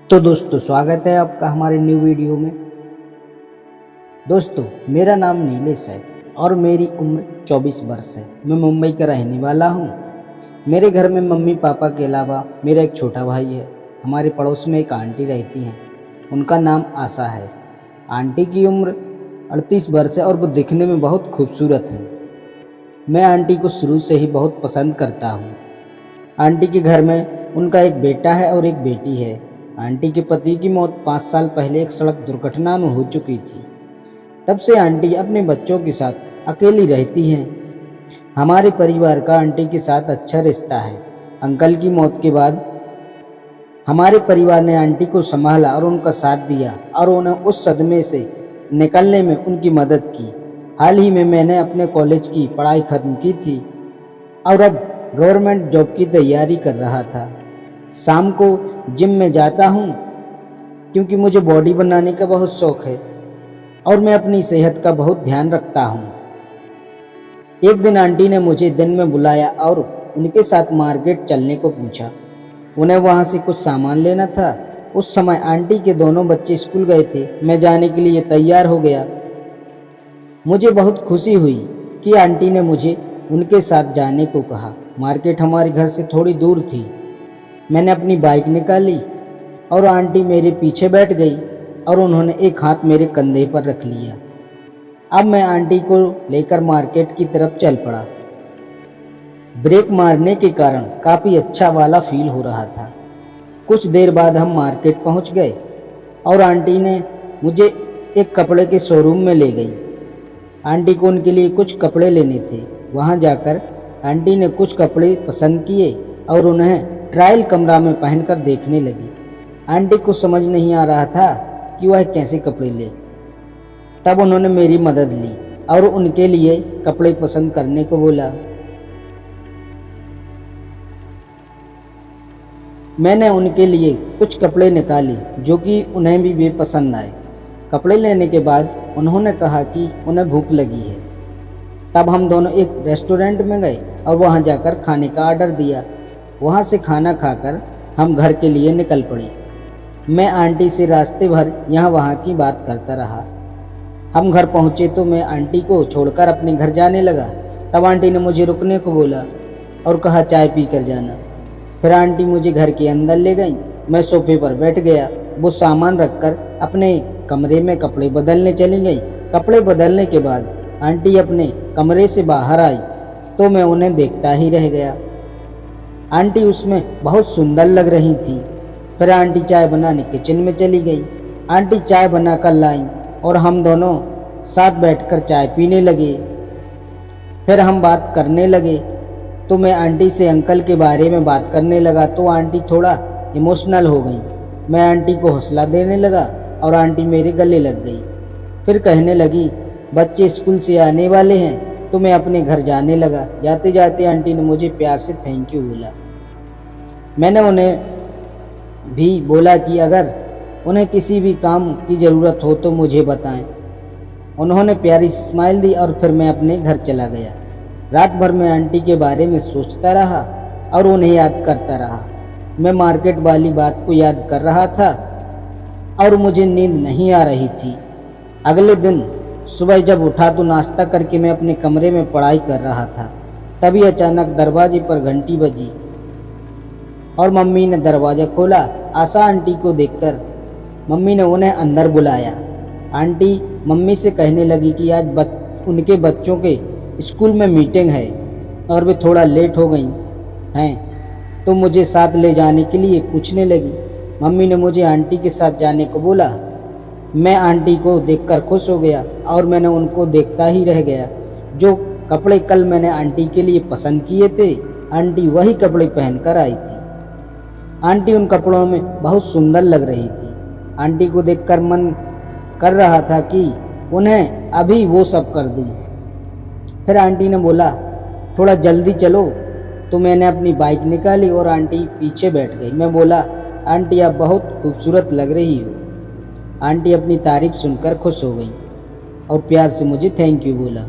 तो दोस्तों स्वागत है आपका हमारे न्यू वीडियो में। दोस्तों मेरा नाम नीलेश है और मेरी उम्र 24 वर्ष है। मैं मुंबई का रहने वाला हूँ। मेरे घर में मम्मी पापा के अलावा मेरा एक छोटा भाई है। हमारे पड़ोस में एक आंटी रहती हैं, उनका नाम आशा है। आंटी की उम्र 38 वर्ष है और वो दिखने में बहुत खूबसूरत है। मैं आंटी को शुरू से ही बहुत पसंद करता हूँ। आंटी के घर में उनका एक बेटा है और एक बेटी है। आंटी के पति की मौत 5 साल पहले एक सड़क दुर्घटना में हो चुकी थी। तब से आंटी अपने बच्चों के साथ अकेली रहती हैं। हमारे परिवार का आंटी के साथ अच्छा रिश्ता है। अंकल की मौत के बाद हमारे परिवार ने आंटी को संभाला और उनका साथ दिया और उन्हें उस सदमे से निकलने में उनकी मदद की। हाल ही में मैंने अपने कॉलेज की पढ़ाई खत्म की थी और अब गवर्नमेंट जॉब की तैयारी कर रहा था। शाम को जिम में जाता हूँ क्योंकि मुझे बॉडी बनाने का बहुत शौक है और मैं अपनी सेहत का बहुत ध्यान रखता हूँ। एक दिन आंटी ने मुझे दिन में बुलाया और उनके साथ मार्केट चलने को पूछा। उन्हें वहाँ से कुछ सामान लेना था। उस समय आंटी के दोनों बच्चे स्कूल गए थे। मैं जाने के लिए तैयार हो गया। मुझे बहुत खुशी हुई कि आंटी ने मुझे उनके साथ जाने को कहा। मार्केट हमारे घर से थोड़ी दूर थी। मैंने अपनी बाइक निकाली और आंटी मेरे पीछे बैठ गई और उन्होंने एक हाथ मेरे कंधे पर रख लिया। अब मैं आंटी को लेकर मार्केट की तरफ चल पड़ा। ब्रेक मारने के कारण काफ़ी अच्छा वाला फील हो रहा था। कुछ देर बाद हम मार्केट पहुंच गए और आंटी ने मुझे एक कपड़े के शोरूम में ले गई। आंटी को उनके लिए कुछ कपड़े लेने थे। वहां जाकर आंटी ने कुछ कपड़े पसंद किए और उन्हें ट्रायल कमरा में पहनकर देखने लगी। आंटी को समझ नहीं आ रहा था कि वह कैसे कपड़े ले। तब उन्होंने मेरी मदद ली और उनके लिए कपड़े पसंद करने को बोला। मैंने उनके लिए कुछ कपड़े निकाले जो कि उन्हें भी वे पसंद आए। कपड़े लेने के बाद उन्होंने कहा कि उन्हें भूख लगी है। तब हम दोनों एक रेस्टोरेंट में गए और वहां जाकर खाने का ऑर्डर दिया। वहां से खाना खाकर हम घर के लिए निकल पड़े। मैं आंटी से रास्ते भर यहाँ वहाँ की बात करता रहा। हम घर पहुँचे तो मैं आंटी को छोड़कर अपने घर जाने लगा। तब आंटी ने मुझे रुकने को बोला और कहा चाय पी कर जाना। फिर आंटी मुझे घर के अंदर ले गई। मैं सोफे पर बैठ गया। वो सामान रखकर अपने कमरे में कपड़े बदलने चली गई। कपड़े बदलने के बाद आंटी अपने कमरे से बाहर आई तो मैं उन्हें देखता ही रह गया। आंटी उसमें बहुत सुंदर लग रही थी। फिर आंटी चाय बनाने किचन में चली गई। आंटी चाय बनाकर लाई और हम दोनों साथ बैठकर चाय पीने लगे। फिर हम बात करने लगे तो मैं आंटी से अंकल के बारे में बात करने लगा तो आंटी थोड़ा इमोशनल हो गई। मैं आंटी को हौसला देने लगा और आंटी मेरे गले लग गई। फिर कहने लगी बच्चे स्कूल से आने वाले हैं तो मैं अपने घर जाने लगा। जाते जाते आंटी ने मुझे प्यार से थैंक यू बोला। मैंने उन्हें भी बोला कि अगर उन्हें किसी भी काम की ज़रूरत हो तो मुझे बताएं। उन्होंने प्यारी स्माइल दी और फिर मैं अपने घर चला गया। रात भर मैं आंटी के बारे में सोचता रहा और उन्हें याद करता रहा। मैं मार्केट वाली बात को याद कर रहा था और मुझे नींद नहीं आ रही थी। अगले दिन सुबह जब उठा तो नाश्ता करके मैं अपने कमरे में पढ़ाई कर रहा था। तभी अचानक दरवाजे पर घंटी बजी और मम्मी ने दरवाज़ा खोला। आशा आंटी को देखकर मम्मी ने उन्हें अंदर बुलाया। आंटी मम्मी से कहने लगी कि आज उनके बच्चों के स्कूल में मीटिंग है और वे थोड़ा लेट हो गई हैं तो मुझे साथ ले जाने के लिए पूछने लगी। मम्मी ने मुझे आंटी के साथ जाने को बोला। मैं आंटी को देखकर खुश हो गया और मैंने उनको देखता ही रह गया। जो कपड़े कल मैंने आंटी के लिए पसंद किए थे, आंटी वही कपड़े पहनकर आई थी। आंटी उन कपड़ों में बहुत सुंदर लग रही थी। आंटी को देखकर मन कर रहा था कि उन्हें अभी वो सब कर दूं। फिर आंटी ने बोला थोड़ा जल्दी चलो तो मैंने अपनी बाइक निकाली और आंटी पीछे बैठ गई। मैं बोला आंटी आप बहुत खूबसूरत लग रही हो। आंटी अपनी तारीफ सुनकर खुश हो गई और प्यार से मुझे थैंक यू बोला।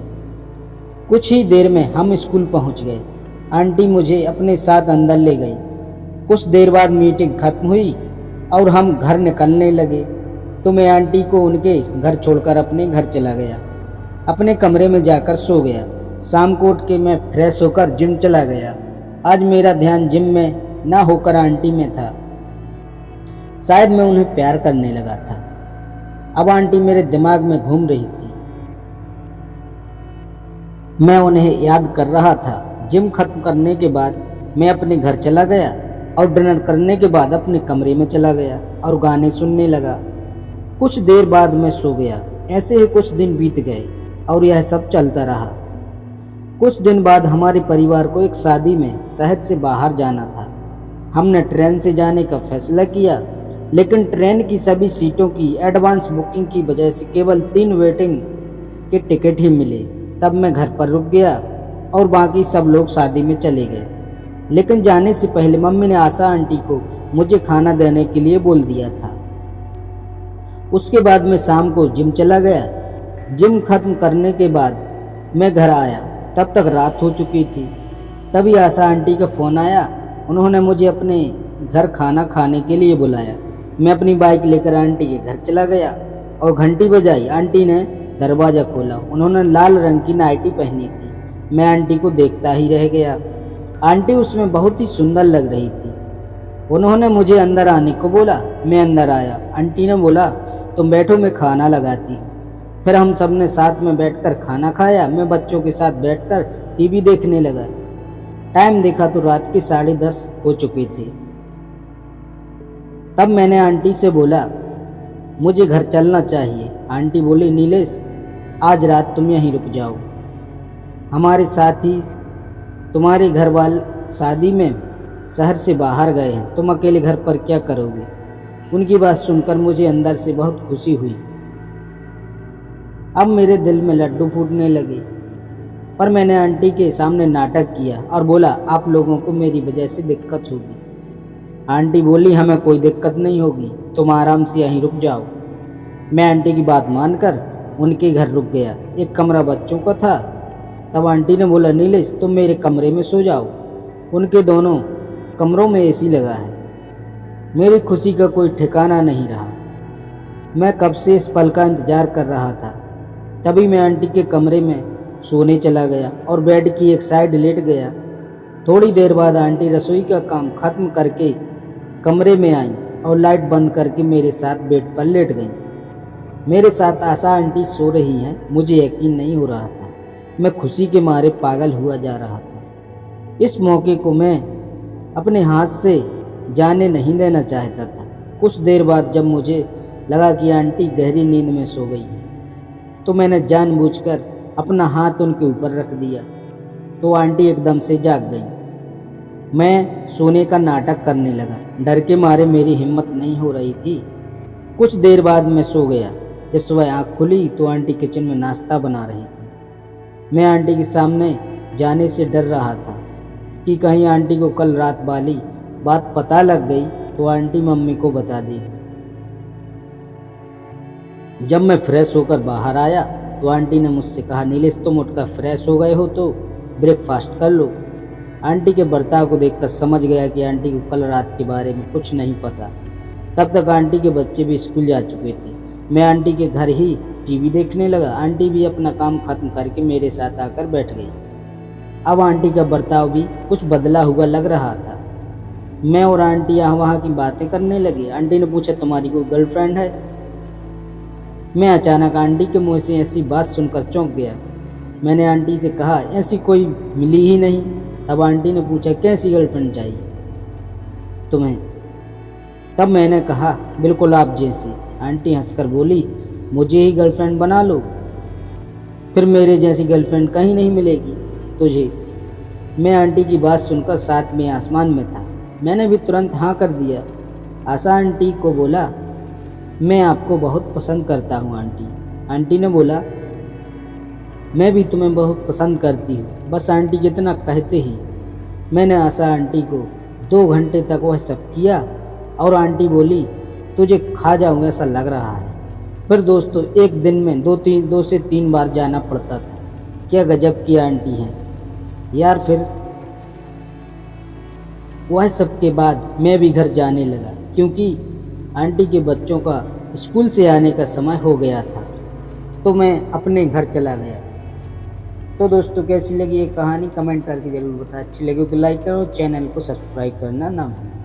कुछ ही देर में हम स्कूल पहुंच गए। आंटी मुझे अपने साथ अंदर ले गई। कुछ देर बाद मीटिंग खत्म हुई और हम घर निकलने लगे तो मैं आंटी को उनके घर छोड़कर अपने घर चला गया। अपने कमरे में जाकर सो गया। शाम को उठ के मैं फ्रेश होकर जिम चला गया। आज मेरा ध्यान जिम में ना होकर आंटी में था। शायद मैं उन्हें प्यार करने लगा था। अब आंटी मेरे दिमाग में घूम रही थी। मैं उन्हें याद कर रहा था। जिम खत्म करने के बाद मैं अपने घर चला गया और डिनर करने के बाद अपने कमरे में चला गया और गाने सुनने लगा। कुछ देर बाद मैं सो गया। ऐसे ही कुछ दिन बीत गए और यह सब चलता रहा। कुछ दिन बाद हमारे परिवार को एक शादी में शहर से बाहर जाना था। हमने ट्रेन से जाने का फैसला किया, लेकिन ट्रेन की सभी सीटों की एडवांस बुकिंग की वजह से केवल 3 वेटिंग के टिकट ही मिले। तब मैं घर पर रुक गया और बाकी सब लोग शादी में चले गए। लेकिन जाने से पहले मम्मी ने आशा आंटी को मुझे खाना देने के लिए बोल दिया था। उसके बाद मैं शाम को जिम चला गया। जिम खत्म करने के बाद मैं घर आया। तब तक रात हो चुकी थी। तभी आशा आंटी का फ़ोन आया। उन्होंने मुझे अपने घर खाना खाने के लिए बुलाया। मैं अपनी बाइक लेकर आंटी के घर चला गया और घंटी बजाई। आंटी ने दरवाज़ा खोला। उन्होंने लाल रंग की नाइटी पहनी थी। मैं आंटी को देखता ही रह गया। आंटी उसमें बहुत ही सुंदर लग रही थी। उन्होंने मुझे अंदर आने को बोला। मैं अंदर आया। आंटी ने बोला, तुम बैठो, मैं खाना लगाती हूँ। फिर हम सब ने साथ में बैठकर खाना खाया। मैं बच्चों के साथ बैठकर टीवी देखने लगा। टाइम देखा तो रात के 10:30 हो चुके थे। तब मैंने आंटी से बोला, मुझे घर चलना चाहिए। आंटी बोली, नीलेश, आज रात तुम यहीं रुक जाओ। हमारे साथ ही तुम्हारे घर वाले शादी में शहर से बाहर गए हैं। तुम अकेले घर पर क्या करोगे? उनकी बात सुनकर मुझे अंदर से बहुत खुशी हुई। अब मेरे दिल में लड्डू फूटने लगे। पर मैंने आंटी के सामने नाटक किया और बोला, आप लोगों को मेरी वजह से दिक्कत होगी। आंटी बोली, हमें कोई दिक्कत नहीं होगी, तुम आराम से यहीं रुक जाओ। मैं आंटी की बात मानकर उनके घर रुक गया। एक कमरा बच्चों का था। तब आंटी ने बोला, नीलेश, तुम मेरे कमरे में सो जाओ। उनके दोनों कमरों में एसी लगा है। मेरी खुशी का कोई ठिकाना नहीं रहा। मैं कब से इस पल का इंतजार कर रहा था। तभी मैं आंटी के कमरे में सोने चला गया और बेड की एक साइड लेट गया। थोड़ी देर बाद आंटी रसोई का काम खत्म करके कमरे में आई और लाइट बंद करके मेरे साथ बेड पर लेट गई। मेरे साथ आशा आंटी सो रही हैं। मुझे यकीन नहीं हो रहा था। मैं खुशी के मारे पागल हुआ जा रहा था। इस मौके को मैं अपने हाथ से जाने नहीं देना चाहता था। कुछ देर बाद जब मुझे लगा कि आंटी गहरी नींद में सो गई है, तो मैंने जानबूझकर अपना हाथ उनके ऊपर रख दिया तो आंटी एकदम से जाग गई। मैं सोने का नाटक करने लगा। डर के मारे मेरी हिम्मत नहीं हो रही थी। कुछ देर बाद मैं सो गया। जब सुबह आँख खुली तो आंटी किचन में नाश्ता बना रही थी। मैं आंटी के सामने जाने से डर रहा था कि कहीं आंटी को कल रात वाली बात पता लग गई तो आंटी मम्मी को बता देगी। जब मैं फ्रेश होकर बाहर आया तो आंटी ने मुझसे कहा, नीलेश, तुम उठकर फ्रेश हो गए हो तो ब्रेकफास्ट कर लो। आंटी के बर्ताव को देखकर समझ गया कि आंटी को कल रात के बारे में कुछ नहीं पता। तब तक आंटी के बच्चे भी स्कूल जा चुके थे। मैं आंटी के घर ही टीवी देखने लगा। आंटी भी अपना काम खत्म करके मेरे साथ आकर बैठ गई। अब आंटी का बर्ताव भी कुछ बदला हुआ लग रहा था। मैं और आंटी यहाँ वहाँ की बातें करने लगे। आंटी ने पूछा, तुम्हारी कोई गर्लफ्रेंड है? मैं अचानक आंटी के मुंह से ऐसी बात सुनकर चौंक गया। मैंने आंटी से कहा, ऐसी कोई मिली ही नहीं। तब आंटी ने पूछा, कैसी गर्लफ्रेंड चाहिए तुम्हें? तब मैंने कहा, बिल्कुल आप जैसी। आंटी हंसकर बोली, मुझे ही गर्लफ्रेंड बना लो, फिर मेरे जैसी गर्लफ्रेंड कहीं नहीं मिलेगी तुझे। मैं आंटी की बात सुनकर 7वें आसमान में था। मैंने भी तुरंत हाँ कर दिया। आशा आंटी को बोला, मैं आपको बहुत पसंद करता हूँ आंटी। आंटी ने बोला, मैं भी तुम्हें बहुत पसंद करती हूँ, बस आंटी कितना कहते ही। मैंने आशा आंटी को 2 घंटे तक वह सब किया और आंटी बोली, तुझे खा जाऊँगा ऐसा लग रहा है। फिर दोस्तों एक दिन में 2 से 3 बार जाना पड़ता था। क्या गजब की आंटी हैं यार। फिर वह सब के बाद मैं भी घर जाने लगा, क्योंकि आंटी के बच्चों का स्कूल से आने का समय हो गया था, तो मैं अपने घर चला गया। तो दोस्तों कैसी लगी ये कहानी कमेंट करके ज़रूर बताएं। अच्छी लगी तो लाइक करो, चैनल को सब्सक्राइब करना ना भूलें।